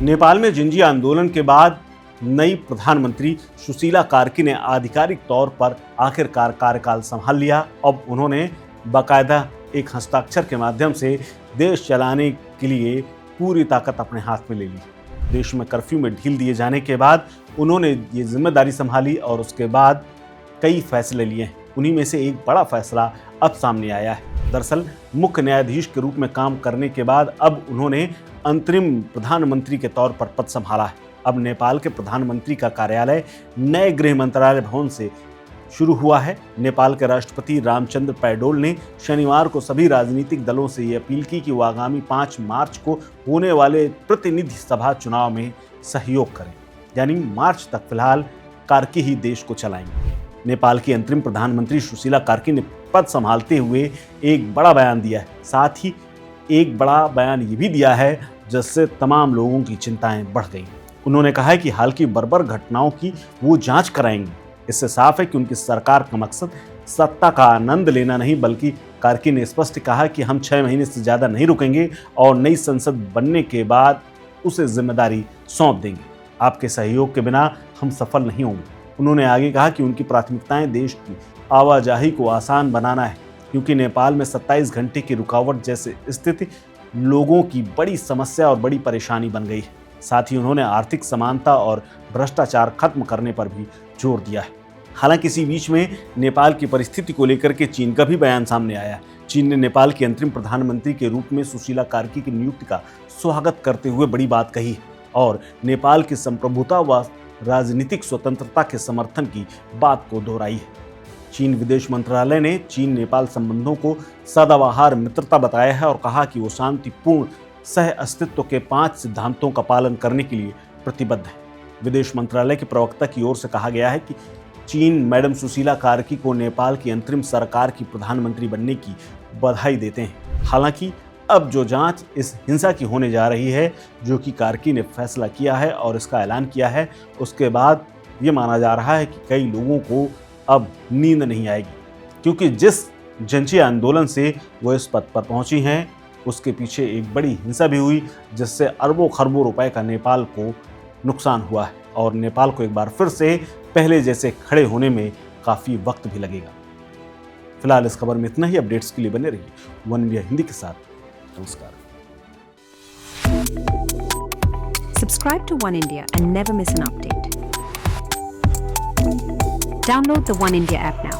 नेपाल में जिंजी आंदोलन के बाद नई प्रधानमंत्री सुशीला कार्की ने आधिकारिक तौर पर आखिरकार कार्यकाल संभाल लिया। अब उन्होंने बाकायदा एक हस्ताक्षर के माध्यम से देश चलाने के लिए पूरी ताकत अपने हाथ में ले ली। देश में कर्फ्यू में ढील दिए जाने के बाद उन्होंने ये जिम्मेदारी संभाली और उसके बाद कई फैसले लिए हैं। उन्हीं में से एक बड़ा फैसला अब सामने आया है। दरअसल मुख्य न्यायाधीश के रूप में काम करने के बाद अब उन्होंने अंतरिम प्रधानमंत्री के तौर पर पद संभाला है। अब नेपाल के प्रधानमंत्री का कार्यालय नए गृह मंत्रालय भवन से शुरू हुआ है। नेपाल के राष्ट्रपति रामचंद्र पैडोल ने शनिवार को सभी राजनीतिक दलों से ये अपील की कि वो आगामी 5 मार्च को होने वाले प्रतिनिधि सभा चुनाव में सहयोग करें, यानी मार्च तक फिलहाल कार्की ही देश को चलाएंगे। नेपाल की अंतरिम प्रधानमंत्री सुशीला कार्की ने पद संभालते हुए एक बड़ा बयान दिया है। साथ ही एक बड़ा बयान ये भी दिया है जिससे तमाम लोगों की चिंताएं बढ़ गई। उन्होंने कहा है कि हाल की बर्बर घटनाओं की वो जांच कराएंगे। इससे साफ है कि उनकी सरकार का मकसद सत्ता का आनंद लेना नहीं, बल्कि कार्की ने स्पष्ट कहा कि हम 6 महीने से ज़्यादा नहीं रुकेंगे और नई संसद बनने के बाद उसे जिम्मेदारी सौंप देंगे। आपके सहयोग के बिना हम सफल नहीं होंगे। उन्होंने आगे कहा कि उनकी प्राथमिकताएं देश की आवाजाही को आसान बनाना है, क्योंकि नेपाल में 27 घंटे की रुकावट जैसी स्थिति लोगों की बड़ी समस्या और बड़ी परेशानी बन गई है। साथ ही उन्होंने आर्थिक समानता और भ्रष्टाचार खत्म करने पर भी जोर दिया है। हालांकि इसी बीच में नेपाल की परिस्थिति को लेकर के चीन का भी बयान सामने आया। चीन ने नेपाल के अंतरिम प्रधानमंत्री के रूप में सुशीला कार्की की नियुक्ति का स्वागत करते हुए बड़ी बात कही है और नेपाल की संप्रभुता व राजनीतिक स्वतंत्रता के समर्थन की बात को दोहराई है। चीन विदेश मंत्रालय ने चीन नेपाल संबंधों को सदाबहार मित्रता बताया है और कहा कि वो शांतिपूर्ण सह अस्तित्व के 5 सिद्धांतों का पालन करने के लिए प्रतिबद्ध है। विदेश मंत्रालय के प्रवक्ता की ओर से कहा गया है कि चीन मैडम सुशीला कार्की को नेपाल की अंतरिम सरकार की प्रधानमंत्री बनने की बधाई देते हैं। हालांकि अब जो जांच इस हिंसा की होने जा रही है, जो कि कार्की ने फैसला किया है और इसका ऐलान किया है, उसके बाद ये माना जा रहा है कि कई लोगों को अब नींद नहीं आएगी, क्योंकि जिस जनजीय आंदोलन से वो इस पद पर पहुंची हैं उसके पीछे एक बड़ी हिंसा भी हुई, जिससे अरबों खरबों रुपए का नेपाल को नुकसान हुआ है और नेपाल को एक बार फिर से पहले जैसे खड़े होने में काफ़ी वक्त भी लगेगा। फिलहाल इस खबर में इतना ही। अपडेट्स के लिए बने रहिए वन इंडिया हिंदी के साथ। नमस्कार। Subscribe to One India and never miss an update. Download the One India app now.